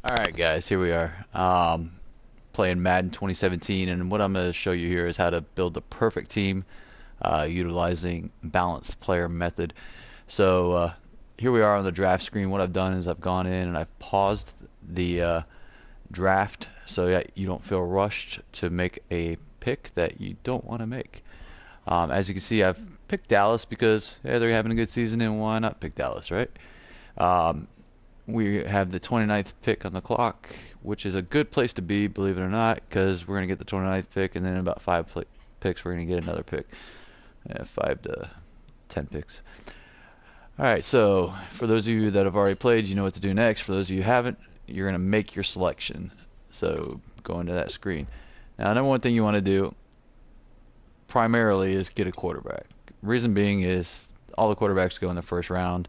Alright guys, here we are. Playing Madden 2017, and what I'm going to show you here is how to build the perfect team utilizing balanced player method. So here we are on the draft screen. What I've done is I've gone in and I've paused the draft so that you don't feel rushed to make a pick that you don't want to make. As you can see, I've picked Dallas because they're having a good season, and why not pick Dallas, right? Um, we have the 29th pick on the clock, which is a good place to be, believe it or not, because we're going to get the 29th pick, and then in about picks, we're going to get another pick. 5 to 10 picks. All right, so for those of you that have already played, you know what to do next. For those of you who haven't, you're going to make your selection. So go into that screen. Now, number one thing you want to do primarily is get a quarterback. Reason being is all the quarterbacks go in the first round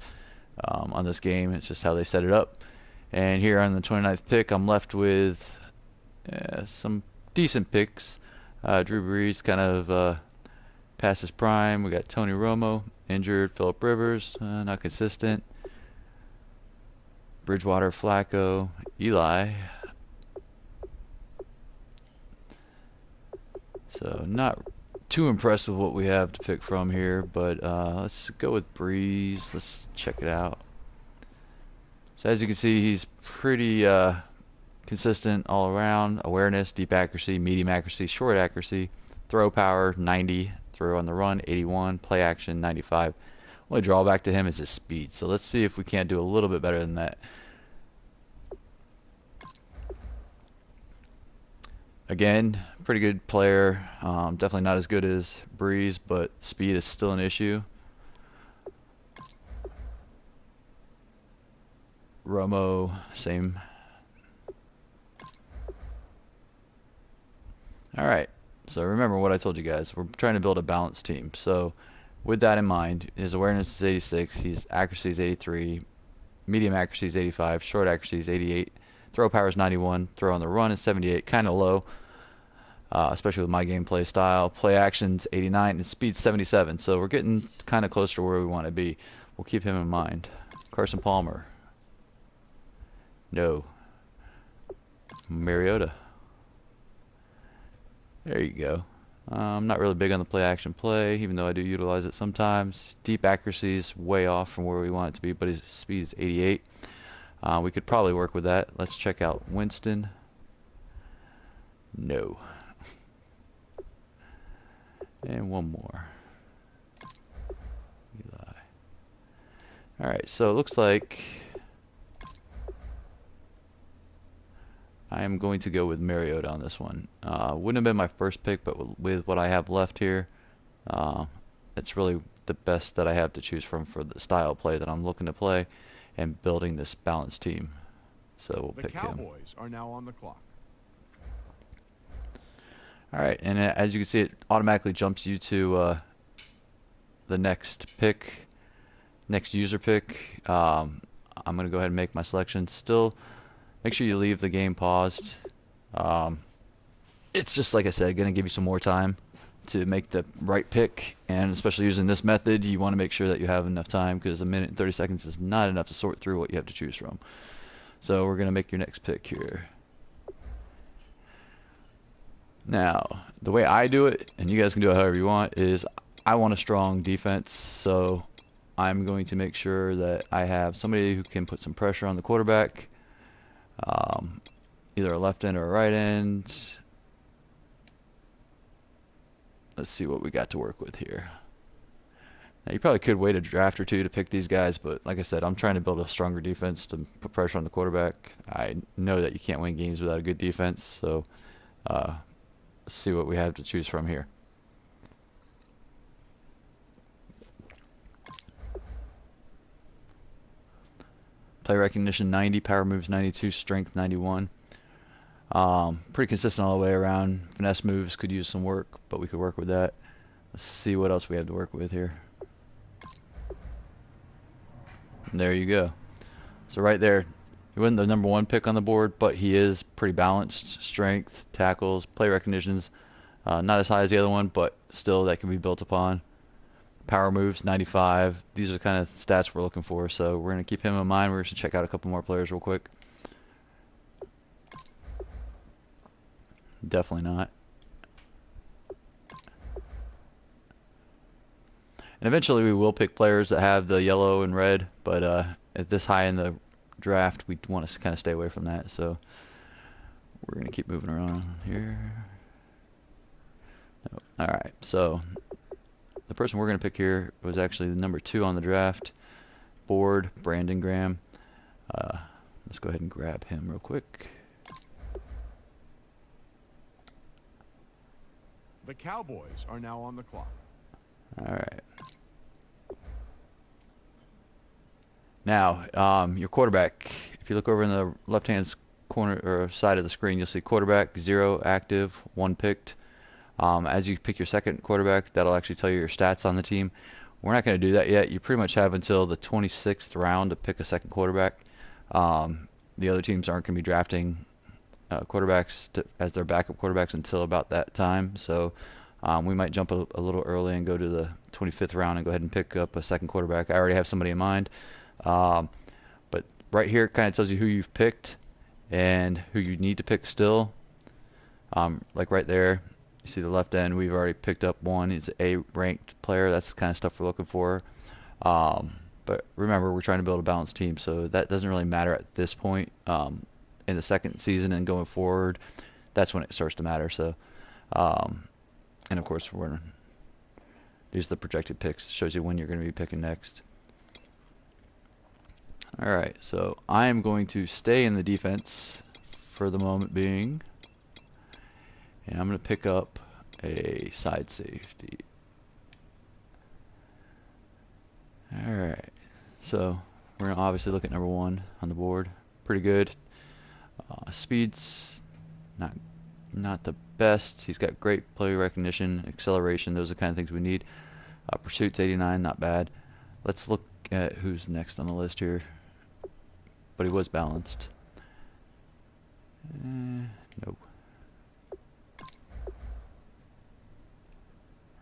on this game. It's just how they set it up. And here on the 29th pick, I'm left with some decent picks. Drew Brees kind of past his prime. We got Tony Romo, injured. Phillip Rivers, not consistent. Bridgewater, Flacco, Eli. So not too impressed with what we have to pick from here, but let's go with Breeze. Let's check it out. So as you can see, he's pretty consistent all around. Awareness, deep accuracy, medium accuracy, short accuracy, throw power 90, throw on the run 81, play action 95. Only drawback to him is his speed. So let's see if we can't do a little bit better than that. Again, pretty good player. Definitely not as good as Breeze, but speed is still an issue. Romo, same. All right. So remember what I told you guys. We're trying to build a balanced team. So with that in mind, his awareness is 86, his accuracy is 83, medium accuracy is 85, short accuracy is 88, throw power is 91, throw on the run is 78, kind of low, especially with my gameplay style. Play action's 89 and speed's 77. So we're getting kind of close to where we want to be. We'll keep him in mind. Carson Palmer. No. Mariota. There you go. I'm not really big on the play action play, even though I do utilize it sometimes. Deep accuracy is way off from where we want it to be, but his speed is 88. We could probably work with that. Let's check out Winston. No. And one more. Eli. Alright, so it looks like I am going to go with Mariota on this one. Wouldn't have been my first pick, but with what I have left here, it's really the best that I have to choose from for the style of play that I'm looking to play and building this balanced team. So we'll The pick him. Cowboys are now on the clock. All right, and as you can see, it automatically jumps you to the next pick, next user pick. I'm going to go ahead and make my selection. Still, make sure you leave the game paused. Um, it's just like I said, going to give you some more time to make the right pick, and especially using this method, you want to make sure that you have enough time because a minute and 30 seconds is not enough to sort through what you have to choose from. So we're going to make your next pick here. Now, the way I do it, and you guys can do it however you want, is I want a strong defense, so I'm going to make sure that I have somebody who can put some pressure on the quarterback, either a left end or a right end. Let's see what we got to work with here. Now, you probably could wait a draft or two to pick these guys, but like I said, I'm trying to build a stronger defense to put pressure on the quarterback. I know that you can't win games without a good defense, so let's see what we have to choose from here. Play recognition 90, power moves 92, strength 91. Pretty consistent all the way around. Finesse moves could use some work, but we could work with that. Let's see what else we have to work with here. And there you go. So right there, he wasn't the number one pick on the board, but he is pretty balanced. Strength, tackles, play recognitions. Not as high as the other one, but still that can be built upon. Power moves, 95. These are the kind of stats we're looking for, so we're going to keep him in mind. We're going to check out a couple more players real quick. Definitely not. And eventually we will pick players that have the yellow and red, but at this high in the draft, we want to kind of stay away from that. So we're going to keep moving around here. No. All right, so the person we're going to pick here was actually the number 2 on the draft board, Brandon Graham. Let's go ahead and grab him real quick. The Cowboys are now on the clock. All right. Now, your quarterback. If you look over in the left-hand corner or side of the screen, you'll see quarterback 0 active, 1 picked. As you pick your second quarterback, that'll actually tell you your stats on the team. We're not going to do that yet. You pretty much have until the 26th round to pick a second quarterback. The other teams aren't going to be drafting quarterbacks as their backup quarterbacks until about that time. So we might jump a little early and go to the 25th round and go ahead and pick up a second quarterback. I already have somebody in mind. But right here it kind of tells you who you've picked and who you need to pick still. Like right there, you see the left end, we've already picked up one. He's an A-ranked player. That's the kind of stuff we're looking for. But remember, we're trying to build a balanced team, so that doesn't really matter at this point. In the second season and going forward, that's when it starts to matter. So, and of course, these are the projected picks. Shows you when you're going to be picking next. All right, so I am going to stay in the defense for the moment being, and I'm going to pick up a side safety. All right, so we're going to obviously look at number 1 on the board. Pretty good. Speed's not the best. He's got great play recognition, acceleration. Those are the kind of things we need. Pursuit's 89, not bad. Let's look at who's next on the list here. But he was balanced. Nope.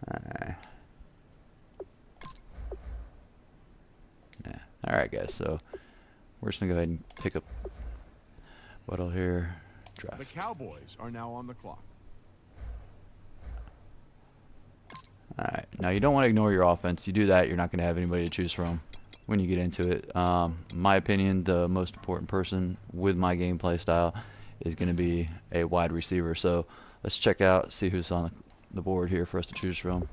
Yeah. All right, guys. So we're just gonna go ahead and pick up what'll here. Draft. The Cowboys are now on the clock. All right. Now you don't want to ignore your offense. You do that, you're not going to have anybody to choose from when you get into it. In my opinion, the most important person with my gameplay style is going to be a wide receiver. So let's check out, see who's on the board here for us to choose from.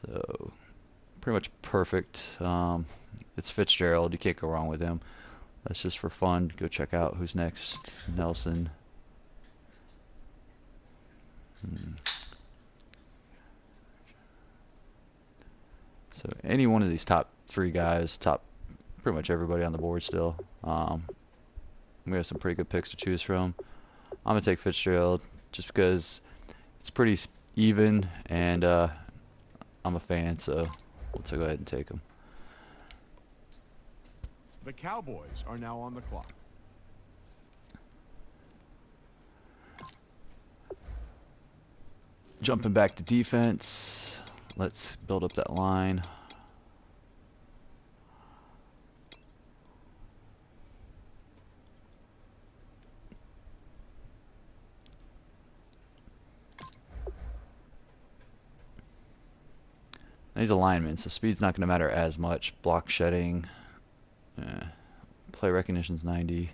So pretty much perfect. It's Fitzgerald. You can't go wrong with him. That's just for fun. Go check out who's next. Nelson. So any one of these top 3 guys, pretty much everybody on the board still. We have some pretty good picks to choose from. I'm going to take Fitzgerald just because it's pretty even, and I'm a fan, so we'll go ahead and take him. The Cowboys are now on the clock. Jumping back to defense. Let's build up that line. And he's a lineman, so speed's not going to matter as much. Block shedding. Play recognition's 90.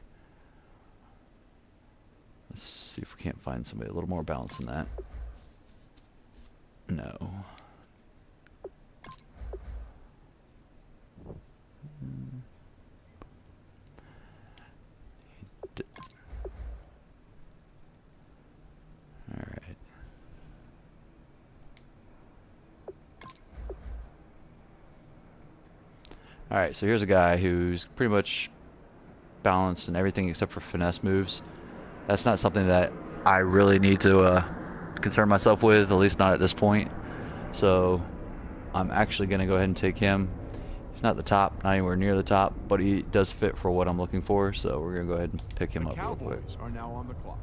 Let's see if we can't find somebody a little more balanced than that. No. All right. All right, so here's a guy who's pretty much balanced in everything except for finesse moves. That's not something that I really need to concern myself with, at least not at this point. So I'm actually going to go ahead and take him. He's not the top, not anywhere near the top, but he does fit for what I'm looking for, so we're going to go ahead and pick him up real quick. The Cowboys are now on the clock.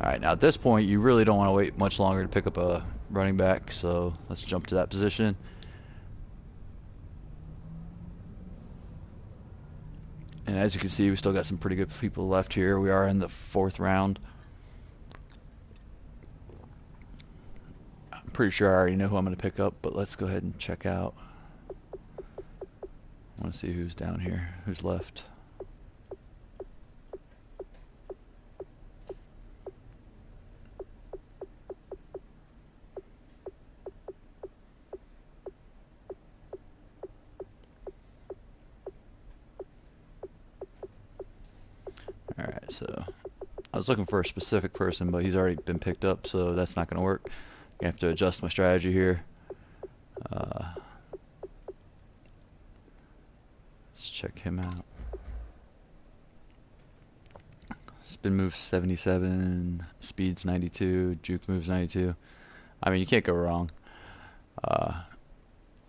All right, now at this point, you really don't want to wait much longer to pick up a running back, so let's jump to that position. And as you can see, we still got some pretty good people left here. We are in the 4th round. I'm pretty sure I already know who I'm going to pick up, but let's go ahead and check out. I want to see who's down here, who's left. Alright, so I was looking for a specific person, but he's already been picked up, so that's not going to work. I have to adjust my strategy here. Let's check him out. Spin move 77, speed's 92, juke moves 92. I mean, you can't go wrong.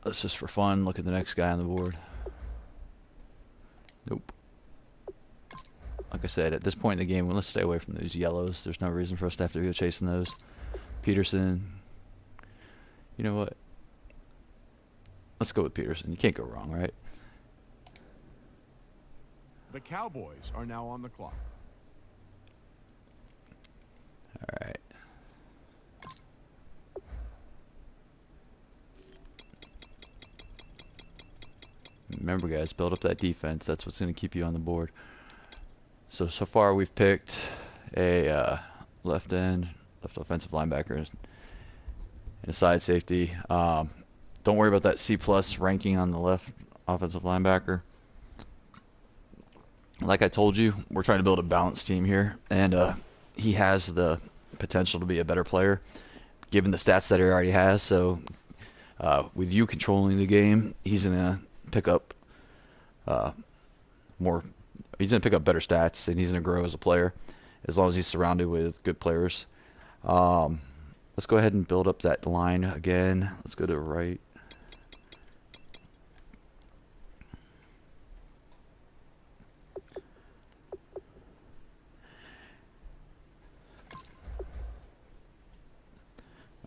Let's just for fun look at the next guy on the board. Nope. Like I said, at this point in the game, let's stay away from those yellows. There's no reason for us to have to go chasing those. Peterson. You know what? Let's go with Peterson. You can't go wrong, right? The Cowboys are now on the clock. All right. Remember, guys, build up that defense. That's what's going to keep you on the board. So far we've picked a left end, left offensive linebacker, and a side safety. Don't worry about that C+ ranking on the left offensive linebacker. Like I told you, we're trying to build a balanced team here, and he has the potential to be a better player, given the stats that he already has. So with you controlling the game, he's gonna pick up more. He's gonna pick up better stats, and he's gonna grow as a player, as long as he's surrounded with good players. Let's go ahead and build up that line again. Let's go to the right.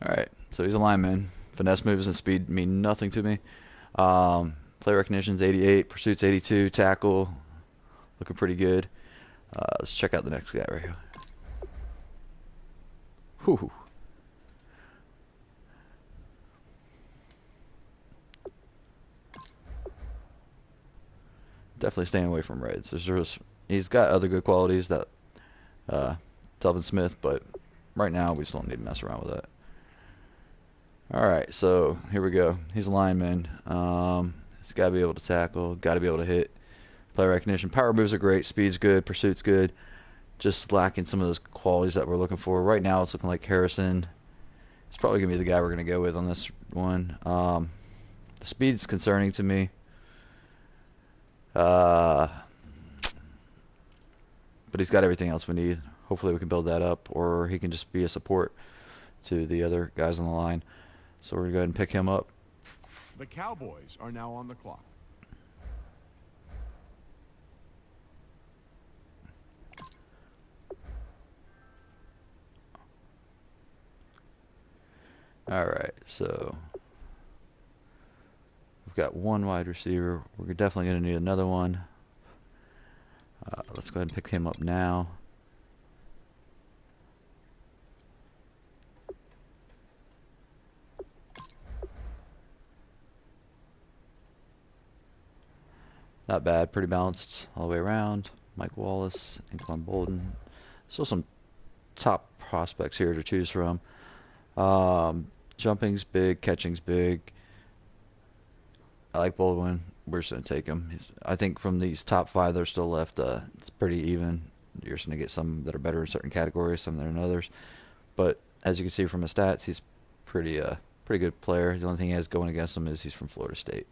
Alright, so he's a lineman. Finesse moves and speed mean nothing to me. Play recognition's 88, pursuit's 82, tackle looking pretty good. Let's check out the next guy right here. Whew. Definitely staying away from reds. He's got other good qualities that Delvin Smith, but right now we just don't need to mess around with that. Alright, so here we go. He's a lineman. He's got to be able to tackle, got to be able to hit. Play recognition. Power moves are great. Speed's good. Pursuit's good. Just lacking some of those qualities that we're looking for. Right now it's looking like Harrison. It's probably going to be the guy we're going to go with on this one. The speed's concerning to me. But he's got everything else we need. Hopefully we can build that up, or he can just be a support to the other guys on the line. So we're going to go ahead and pick him up. The Cowboys are now on the clock. Alright, so we've got one wide receiver. We're definitely going to need another one. Let's go ahead and pick him up now. Not bad, pretty balanced all the way around. Mike Wallace, Anquan Bolden. Still some top prospects here to choose from. Jumping's big, catching's big. I like Baldwin. We're just going to take him. I think from these top 5 that are still left, it's pretty even. You're just going to get some that are better in certain categories, some that are in others. But as you can see from his stats, he's pretty good player. The only thing he has going against him is he's from Florida State.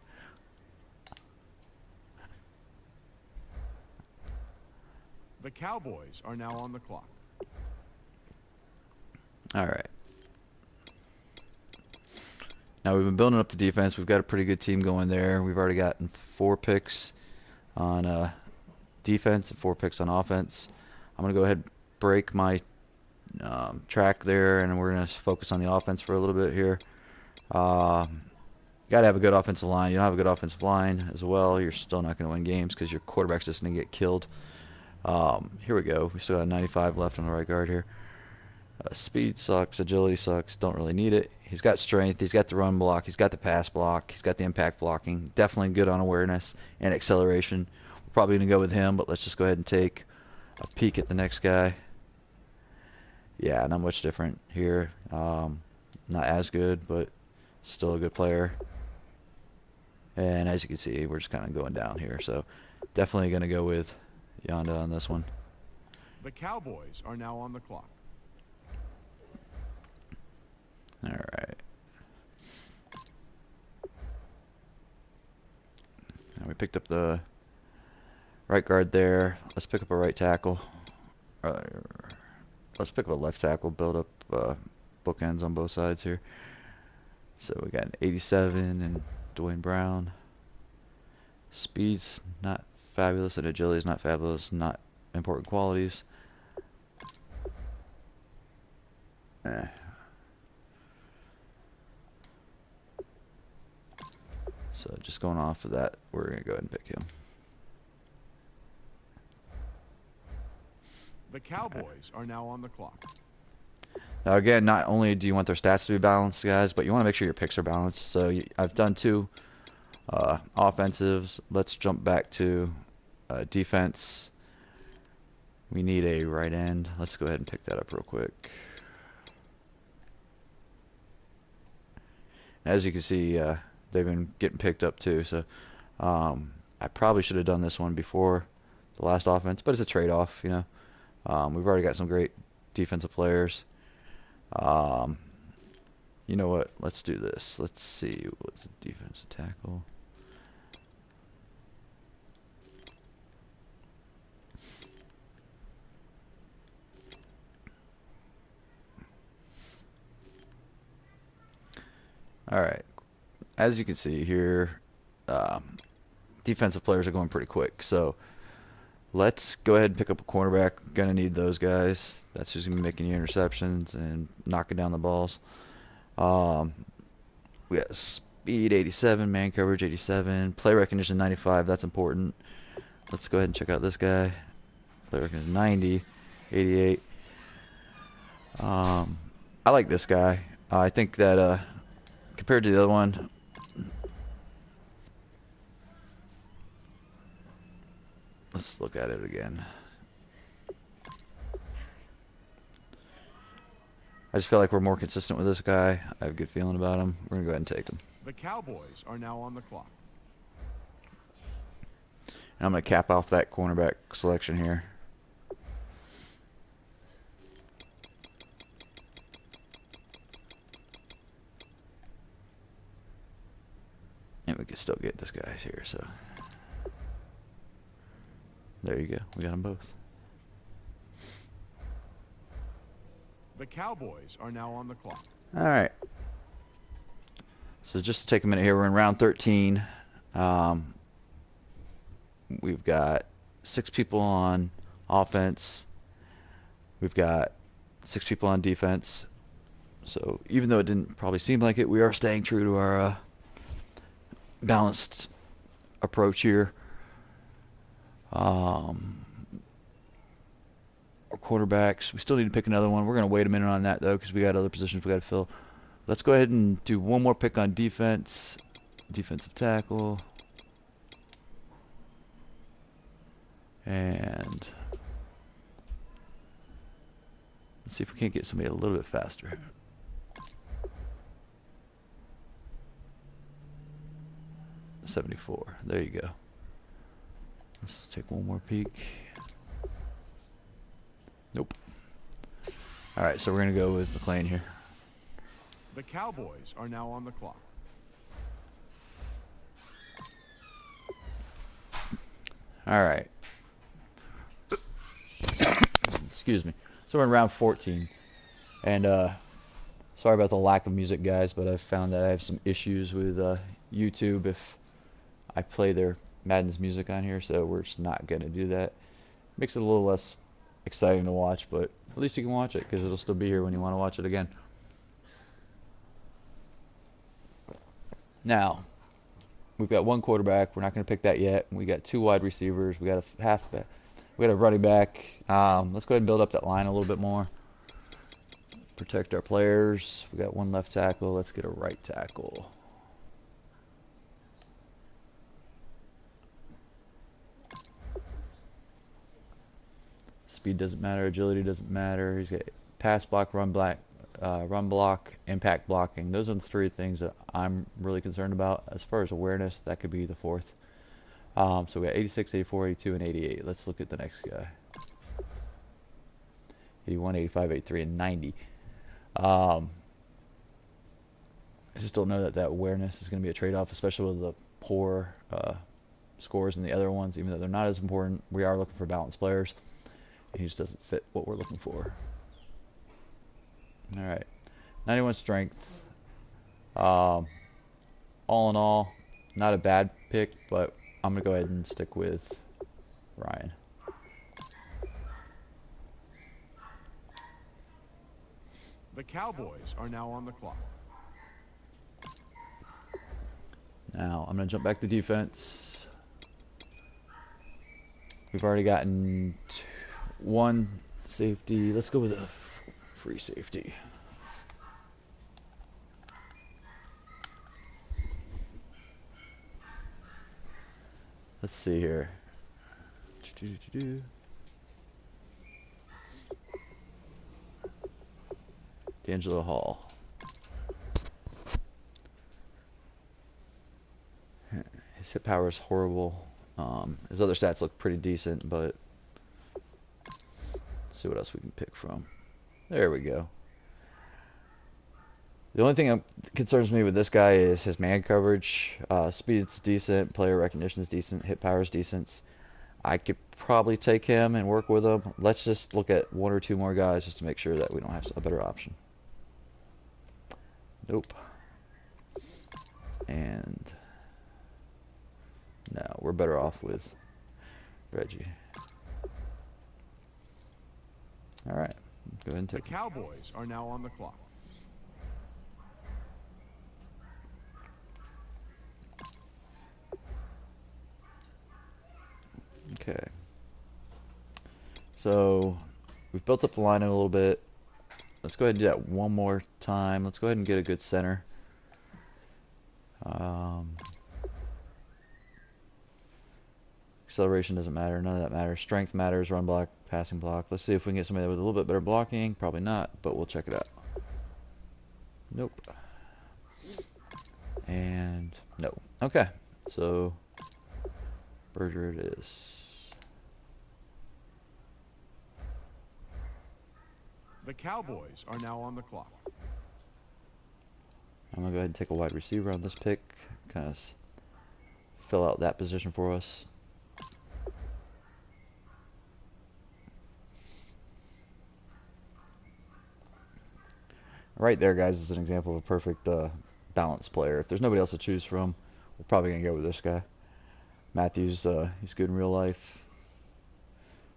The Cowboys are now on the clock. All right. Now we've been building up the defense. We've got a pretty good team going there. We've already gotten 4 picks on defense and 4 picks on offense. I'm going to go ahead and break my track there, and we're going to focus on the offense for a little bit here. got to have a good offensive line. You don't have a good offensive line as well, you're still not going to win games because your quarterback's just going to get killed. Here we go. We still got 95 left on the right guard here. Speed sucks. Agility sucks. Don't really need it. He's got strength. He's got the run block. He's got the pass block. He's got the impact blocking. Definitely good on awareness and acceleration. We're probably going to go with him, but let's just go ahead and take a peek at the next guy. Yeah, not much different here. Not as good, but still a good player. And as you can see, we're just kind of going down here. So definitely going to go with Yonda on this one. The Cowboys are now on the clock. All right. And we picked up the right guard there. Let's pick up a right tackle. Let's pick up a left tackle. Build up bookends on both sides here. So we got an 87 and Dwayne Brown. Speed's not fabulous and agility's not fabulous. Not important qualities. So just going off of that, we're going to go ahead and pick him. The Cowboys are now on the clock. Now again, not only do you want their stats to be balanced, guys, but you want to make sure your picks are balanced. So I've done two offensives. Let's jump back to defense. We need a right end. Let's go ahead and pick that up real quick. As you can see, they've been getting picked up too. So I probably should have done this one before the last offense, but it's a trade-off, you know. We've already got some great defensive players. You know what? Let's do this. Let's see what's the defensive tackle. All right. As you can see here, defensive players are going pretty quick. So let's go ahead and pick up a cornerback. Gonna need those guys. That's who's gonna be making your interceptions and knocking down the balls. We got speed 87, man coverage 87, play recognition 95. That's important. Let's go ahead and check out this guy. Play recognition 90, 88. I like this guy. I think that compared to the other one, let's look at it again. I just feel like we're more consistent with this guy. I have a good feeling about him. We're going to go ahead and take him. The Cowboys are now on the clock. And I'm going to cap off that cornerback selection here. And we can still get this guy here, so there you go. We got them both. The Cowboys are now on the clock. All right. So just to take a minute here, we're in round 13. We've got 6 people on offense. We've got 6 people on defense. So even though it didn't probably seem like it, we are staying true to our balanced approach here. Our quarterbacks, we still need to pick another one. We're going to wait a minute on that, though, because we got other positions we got to fill. Let's go ahead and do one more pick on defense. Defensive tackle. And let's see if we can't get somebody a little bit faster. $74. There you go. Let's take one more peek. Nope. All right, so we're going to go with McLean here. The Cowboys are now on the clock. All right. Excuse me. So we're in round 14. And sorry about the lack of music, guys, but I've found that I have some issues with YouTube if I play their Madden's music on here, so we're just not going to do that. Makes it a little less exciting to watch, but at least you can watch it because it'll still be here when you want to watch it again. Now, we've got one quarterback. We're not going to pick that yet. We got two wide receivers. We got a halfback. We got a running back. Let's go ahead and build up that line a little bit more. Protect our players. We got one left tackle. Let's get a right tackle. Speed doesn't matter. Agility doesn't matter. He's got pass block, run block, impact blocking. Those are the three things that I'm really concerned about. As far as awareness, that could be the fourth. So we got 86, 84, 82, and 88. Let's look at the next guy. 81, 85, 83, and 90. I just don't know that awareness is going to be a trade-off, especially with the poor scores in the other ones. Even though they're not as important, we are looking for balanced players. He just doesn't fit what we're looking for. All right, 91 strength. All in all, not a bad pick, but I'm gonna go ahead and stick with Ryan. The Cowboys are now on the clock. Now I'm gonna jump back to defense. We've already gotten one safety. Let's go with a free safety. Let's see here. D'Angelo Hall. His hit power is horrible. His other stats look pretty decent, but let's see what else we can pick from. There we go. The only thing that concerns me with this guy is his man coverage. Speed's decent, player recognition is decent, hit power is decent. I could probably take him and work with him. Let's just look at one or two more guys just to make sure that we don't have a better option. Nope. And no, we're better off with Reggie. All right, go ahead and take The Cowboys are now on the clock. Okay. So we've built up the line a little bit. Let's go ahead and do that one more time. Let's go ahead and get a good center. Acceleration doesn't matter. None of that matters. Strength matters. Run block, passing block. Let's see if we can get somebody with a little bit better blocking. Probably not, but we'll check it out. Nope. And no. Okay. So Berger it is. The Cowboys are now on the clock. I'm going to go ahead and take a wide receiver on this pick. Kind of fill out that position for us. Right there, guys, is an example of a perfect balanced player. If there's nobody else to choose from, we're probably going to go with this guy. Matthews, he's good in real life.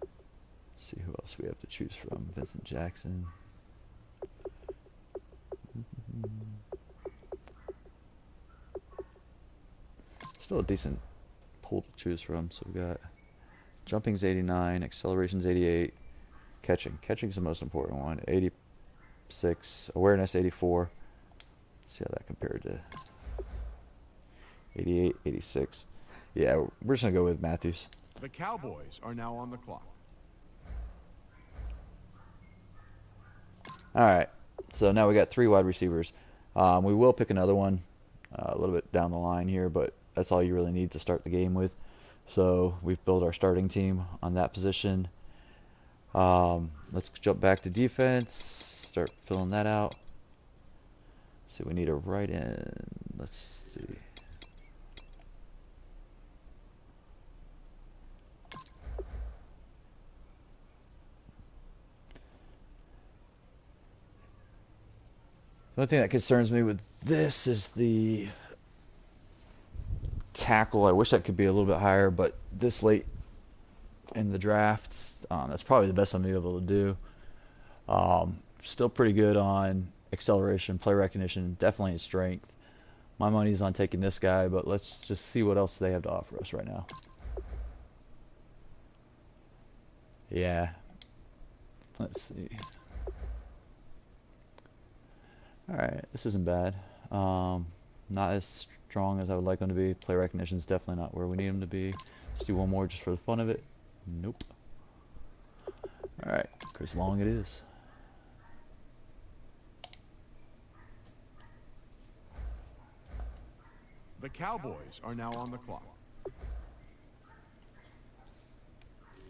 Let's see who else we have to choose from. Vincent Jackson. Still a decent pool to choose from. So we got jumping's 89, acceleration's 88, Catching's the most important one. 86, awareness 84. Let's see how that compared to 88, 86. Yeah, we're just gonna go with Matthews. The Cowboys are now on the clock. All right, so now we got three wide receivers. We will pick another one a little bit down the line here, but that's all you really need to start the game with. So we've built our starting team on that position. Let's jump back to defense, start filling that out. So we need a right end. Let's see. The only thing that concerns me with this is the tackle. I wish that could be a little bit higher, but this late in the draft, that's probably the best I'm going to be able to do. Still pretty good on acceleration, play recognition, definitely in strength. My money's on taking this guy, but let's just see what else they have to offer us right now. Yeah, let's see. All right, this isn't bad. Not as strong as I would like them to be. Play recognition is definitely not where we need them to be. Let's do one more just for the fun of it. Nope. All right, Chris Long it is. The Cowboys are now on the clock.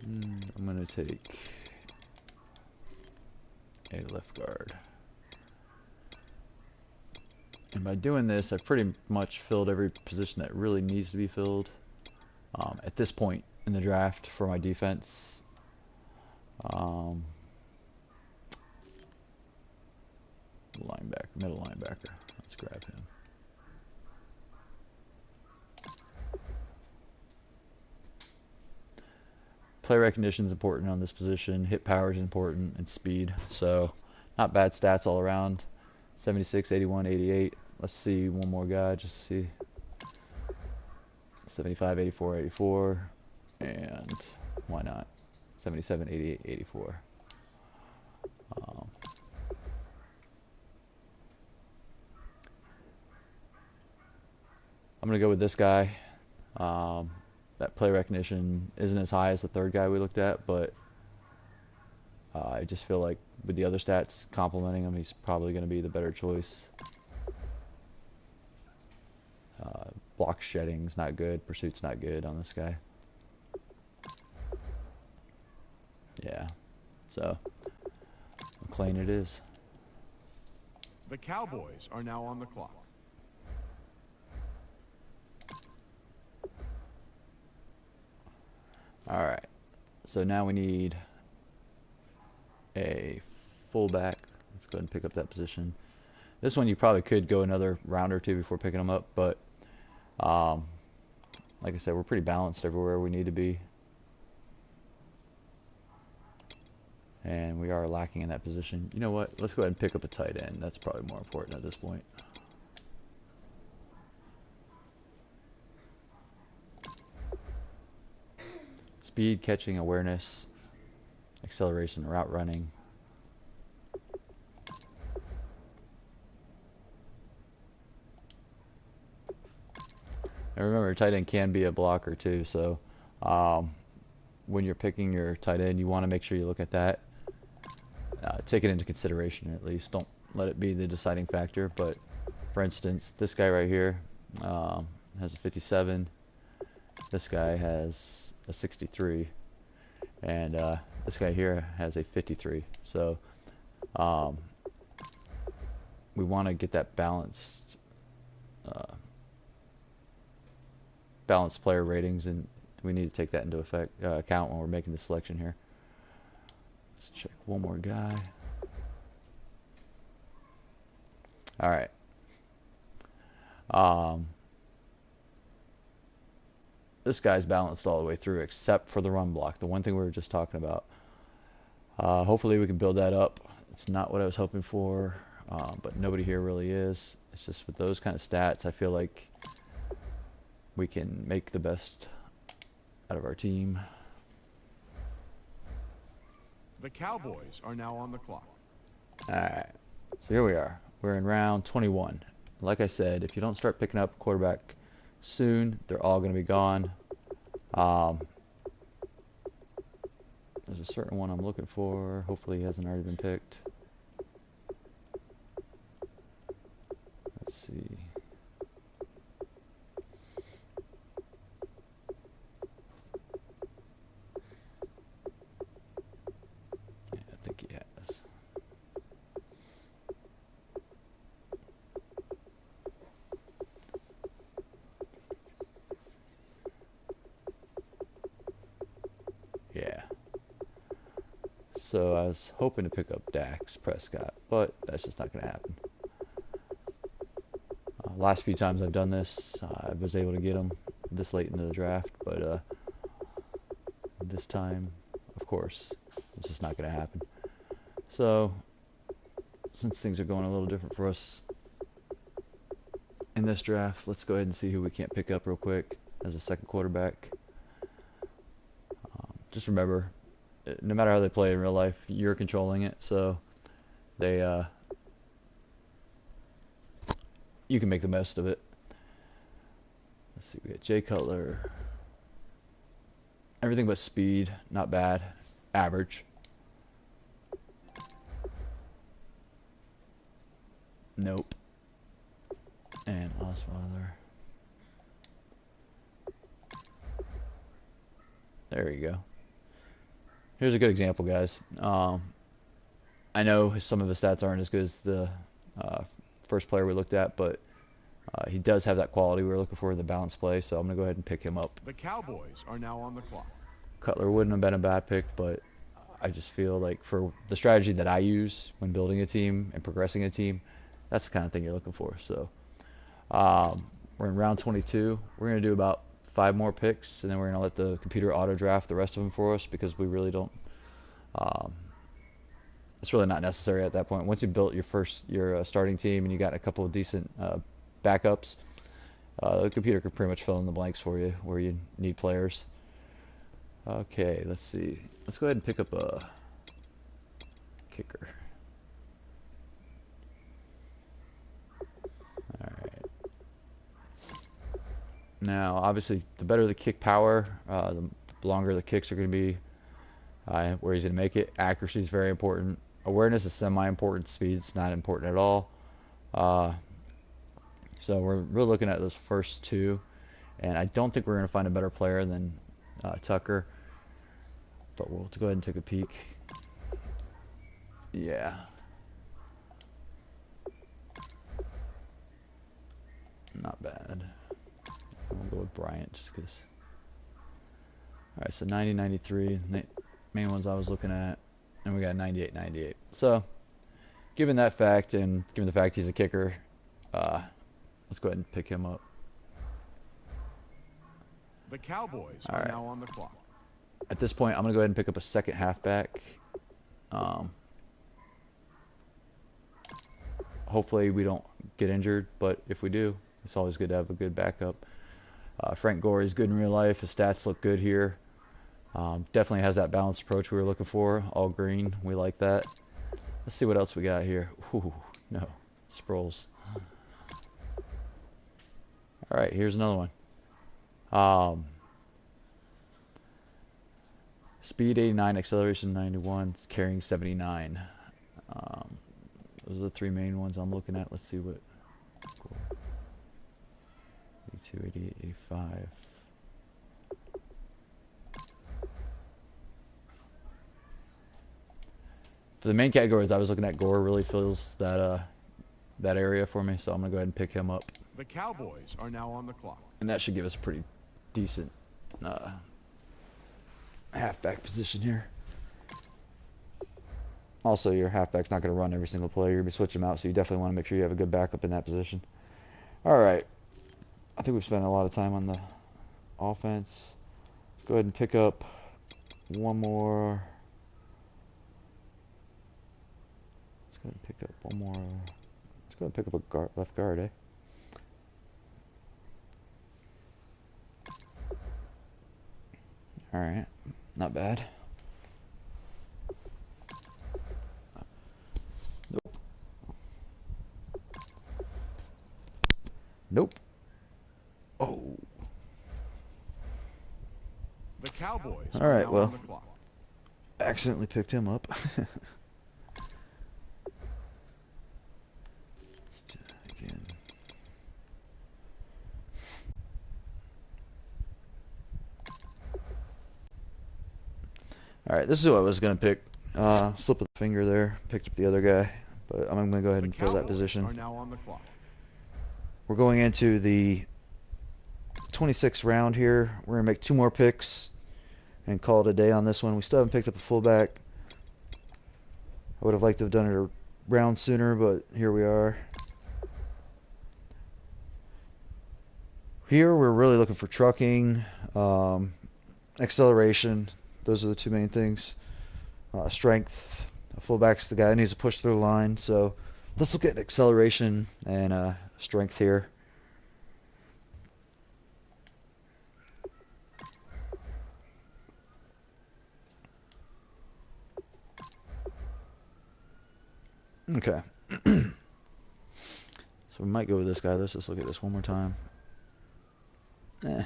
I'm gonna take a left guard. And by doing this, I've pretty much filled every position that really needs to be filled at this point in the draft for my defense. Linebacker, middle linebacker. Let's grab him. Play recognition is important on this position. Hit power is important, and speed. So, not bad stats all around. 76, 81, 88. Let's see one more guy just to see. 75, 84, 84. And why not? 77, 88, 84. I'm going to go with this guy. That play recognition isn't as high as the third guy we looked at, but I just feel like with the other stats complementing him, he's probably going to be the better choice. Block shedding's not good. Pursuit's not good on this guy. Yeah. So, McLean it is. The Cowboys are now on the clock. All right. So now we need a fullback. Let's go ahead and pick up that position. This one you probably could go another round or two before picking them up, but like I said, we're pretty balanced everywhere we need to be. And we are lacking in that position. You know what? Let's go ahead and pick up a tight end. That's probably more important at this point. Speed, catching, awareness, acceleration, route running. And remember, tight end can be a blocker too, so when you're picking your tight end, you want to make sure you look at that. Take it into consideration at least. Don't let it be the deciding factor. But for instance, this guy right here has a 57. This guy has a 63. And this guy here has a 53. So we want to get that balanced player ratings, and we need to take that into account when we're making the selection here. Let's check one more guy. All right. This guy's balanced all the way through except for the run block, the one thing we were just talking about. Hopefully we can build that up. It's not what I was hoping for, but nobody here really is. It's just with those kind of stats, I feel like we can make the best out of our team. The Cowboys are now on the clock. All right, so here we are. We're in round 21. Like I said, if you don't start picking up quarterback soon, they're all going to be gone. There's a certain one I'm looking for. Hopefully he hasn't already been picked. Let's see. Yeah, I think he has. Yeah. So I was hoping to pick up Dax Prescott, but that's just not going to happen. Last few times I've done this, I was able to get him this late into the draft, but this time, of course, it's just not going to happen. So, since things are going a little different for us in in this draft. Let's go ahead and see who we can't pick up real quick as a second quarterback. Just remember, no matter how they play in real life, you're controlling it, so they you can make the most of it. Let's see, we got Jay Cutler. Everything but speed, not bad. Average. Nope. And Osweiler. There you go. Here's a good example, guys. I know some of his stats aren't as good as the uh, first player we looked at, but he does have that quality we were looking for in the balanced play, so I'm going to go ahead and pick him up. The Cowboys are now on the clock. Cutler wouldn't have been a bad pick, but I just feel like for the strategy that I use when building a team and progressing a team, that's the kind of thing you're looking for. So we're in round 22. We're going to do about 5 more picks, and then we're going to let the computer auto draft the rest of them for us because we really don't. It's really not necessary at that point. Once you built your starting team and you got a couple of decent backups, the computer can pretty much fill in the blanks for you where you need players. Okay, let's see. Let's go ahead and pick up a kicker. All right. Now, obviously, the better the kick power, the longer the kicks are going to be, where he's going to make it. Accuracy is very important. Awareness is semi-important. Speed's not important at all. Uh, so we're really looking at those first two, and I don't think we're going to find a better player than Tucker. But we'll go ahead and take a peek. Yeah. Not bad. We'll go with Bryant just because. Alright, so 90, 93, main ones I was looking at. And we got 98, 98. So, given that fact, and given the fact he's a kicker, let's go ahead and pick him up. The Cowboys are now on the clock. At this point, I'm going to go ahead and pick up a second halfback. Hopefully we don't get injured, but if we do, it's always good to have a good backup. Frank Gore is good in real life. His stats look good here. Definitely has that balanced approach we were looking for. All green. We like that. Let's see what else we got here. Ooh, no. Sproles. All right, here's another one. Speed 89, acceleration 91, it's carrying 79. Those are the 3 main ones I'm looking at. Let's see what. 82, 88, 85. For the main categories I was looking at, Gore really fills that that area for me, so I'm gonna go ahead and pick him up. The Cowboys are now on the clock. And that should give us a pretty decent halfback position here. Also, your halfback's not going to run every single play. You're going to be switching them out, so you definitely want to make sure you have a good backup in that position. All right. I think we've spent a lot of time on the offense. Let's go ahead and pick up one more. Let's go ahead and pick up one more. Let's go ahead and pick up a left guard, eh? All right. Not bad. Nope. Nope. Oh. The Cowboys All right, are now well, on the clock. accidentally picked him up. Let's do that again. All right, this is who I was going to pick. Slip of the finger there. Picked up the other guy. But I'm going to go ahead and fill that position. Are now on the clock. We're going into the 26th round here. We're going to make 2 more picks and call it a day on this one. We still haven't picked up a fullback. I would have liked to have done it a round sooner, but here we are. Here we're really looking for trucking, acceleration. Those are the 2 main things. Strength. Fullback's the guy that needs to push through the line. So let's look at acceleration and strength here. Okay. So we might go with this guy. Let's just look at this one more time. Let's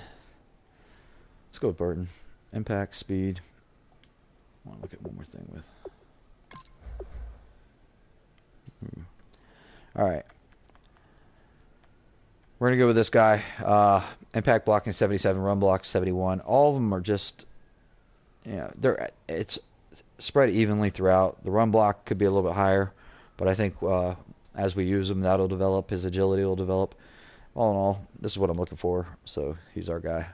go with Burton. Impact, speed. I want to look at one more thing with. All right. We're going to go with this guy. Impact blocking 77, run block 71. All of them are just, it's spread evenly throughout. The run block could be a little bit higher, but I think as we use him, that'll develop. His agility will develop. All in all, this is what I'm looking for, so he's our guy.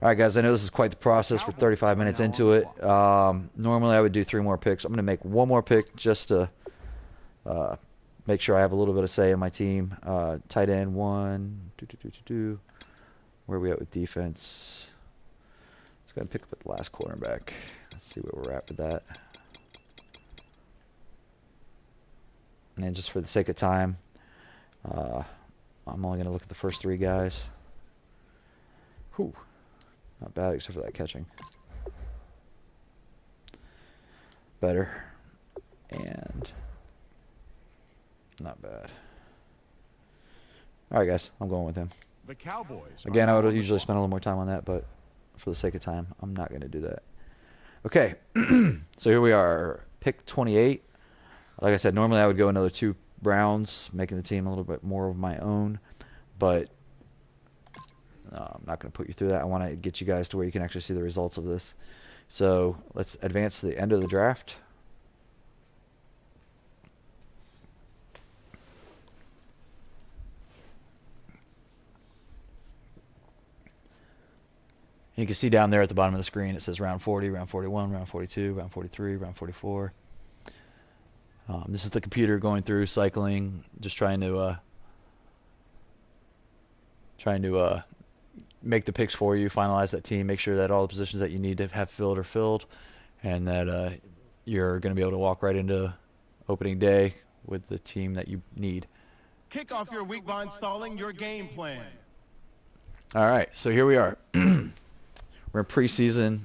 All right, guys, I know this is quite the process. We're 35 minutes into it. Normally, I would do 3 more picks. I'm going to make 1 more pick just to make sure I have a little bit of say in my team. Tight end 1. Where are we at with defense? Let's go ahead and pick up at the last cornerback. Let's see where we're at with that. And just for the sake of time, I'm only going to look at the first 3 guys. Whew. Not bad, except for that catching. Better. And not bad. All right, guys. I'm going with him. The Cowboys. Again, I would usually spend a little more time on that, but for the sake of time, I'm not going to do that. Okay. So here we are. Pick 28. Like I said, normally I would go another 2 Browns, making the team a little bit more of my own. But I'm not going to put you through that. I want to get you guys to where you can actually see the results of this. So let's advance to the end of the draft. You can see down there at the bottom of the screen, it says round 40, round 41, round 42, round 43, round 44. This is the computer going through, cycling, just trying to make the picks for you, finalize that team, make sure that all the positions that you need to have filled are filled, and that you're going to be able to walk right into opening day with the team that you need. Kick off your week by installing your game plan. All right, so here we are. We're in preseason.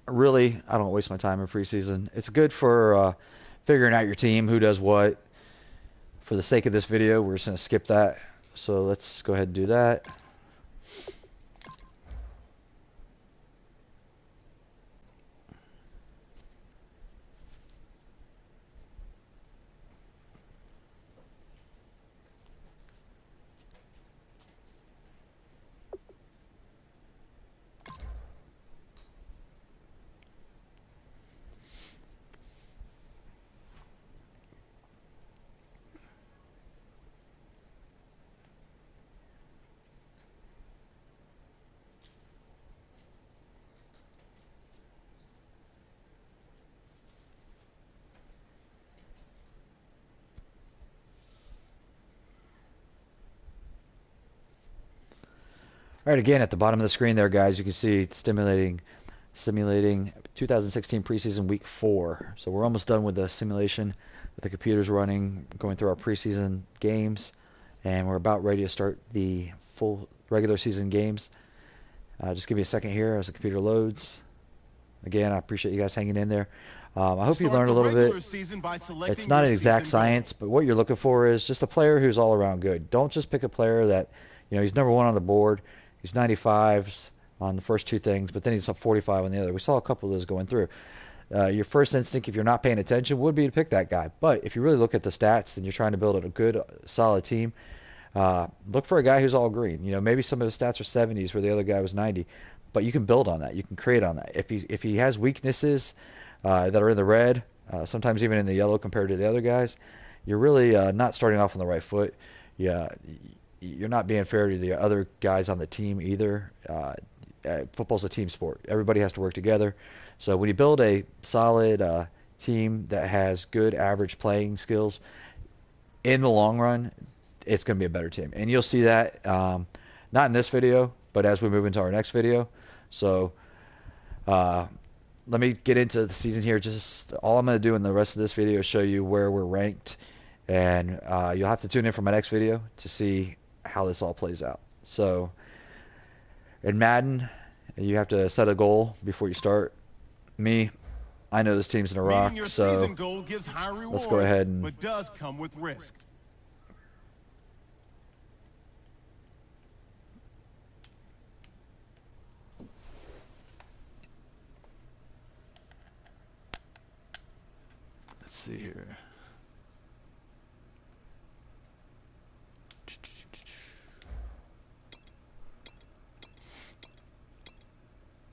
Really, I don't waste my time in preseason. It's good for figuring out your team, who does what. For the sake of this video, we're just going to skip that. So let's go ahead and do that. All right, again, at the bottom of the screen there, guys, you can see simulating 2016 preseason week 4. So we're almost done with the simulation that the computer's running, going through our preseason games, and we're about ready to start the full regular season games. Just give me a second here as the computer loads. Again, I appreciate you guys hanging in there. I hope you learned a little bit. It's not an exact science, but what you're looking for is just a player who's all around good. Don't just pick a player that, he's number 1 on the board. He's 95s on the first 2 things, but then he's up 45 on the other. We saw a couple of those going through. Your first instinct, if you're not paying attention, would be to pick that guy. But if you really look at the stats and you're trying to build a good, solid team, look for a guy who's all green. Maybe some of his stats are 70s where the other guy was 90, but you can build on that. You can create on that. If he has weaknesses that are in the red, sometimes even in the yellow compared to the other guys, you're really not starting off on the right foot. Yeah. You're not being fair to the other guys on the team either. Football's a team sport. Everybody has to work together. So when you build a solid team that has good average playing skills, in the long run, it's going to be a better team. And you'll see that not in this video, but as we move into our next video. So let me get into the season here. Just all I'm going to do in the rest of this video is show you where we're ranked. And you'll have to tune in for my next video to see how this all plays out. So in Madden, you have to set a goal before you start. Me, I know this team's gonna rock, Meeting your so season goal gives high rewards, let's go ahead and but does come with risk. let's see here.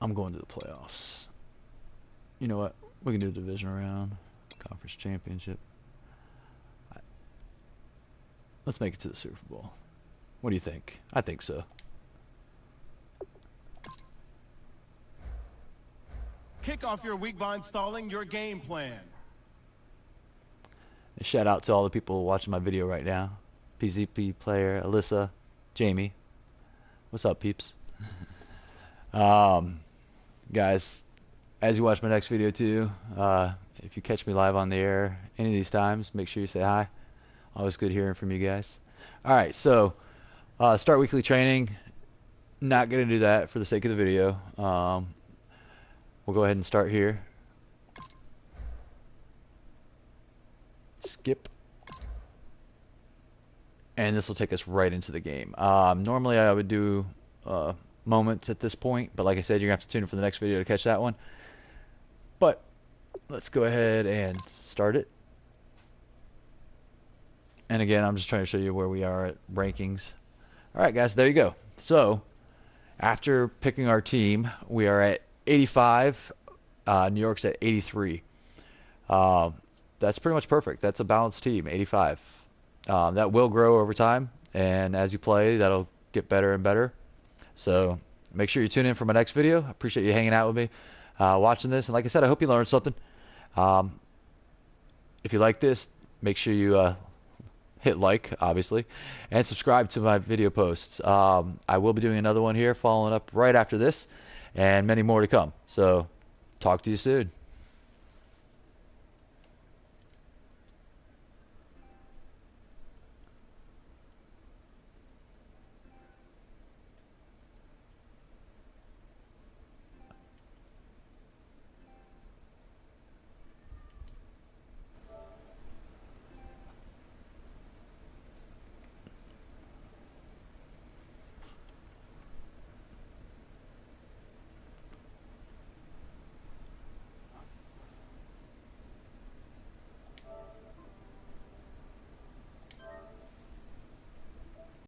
I'm going to the playoffs. You know what? We can do the division round, conference championship. Let's make it to the Super Bowl. What do you think? I think so. Kick off your week by installing your game plan. And shout out to all the people watching my video right now. PZP player, Alyssa, Jamie. What's up, peeps? Guys, as you watch my next video too, if you catch me live on the air any of these times, make sure you say hi. Always good hearing from you guys. All right, so start weekly training. Not going to do that for the sake of the video. We'll go ahead and start here. Skip. And this will take us right into the game. Normally I would do moments at this point, but like I said, you're going to have to tune in for the next video to catch that one. But let's go ahead and start it. And again, I'm just trying to show you where we are at rankings. All right, guys, there you go. So after picking our team, we are at 85. New York's at 83. That's pretty much perfect. That's a balanced team, 85. That will grow over time, and as you play, that'll get better and better. So make sure you tune in for my next video. I appreciate you hanging out with me, watching this. And like I said, I hope you learned something. If you like this, make sure you hit like, obviously, and subscribe to my video posts. I will be doing another one here following up right after this, and many more to come. So talk to you soon.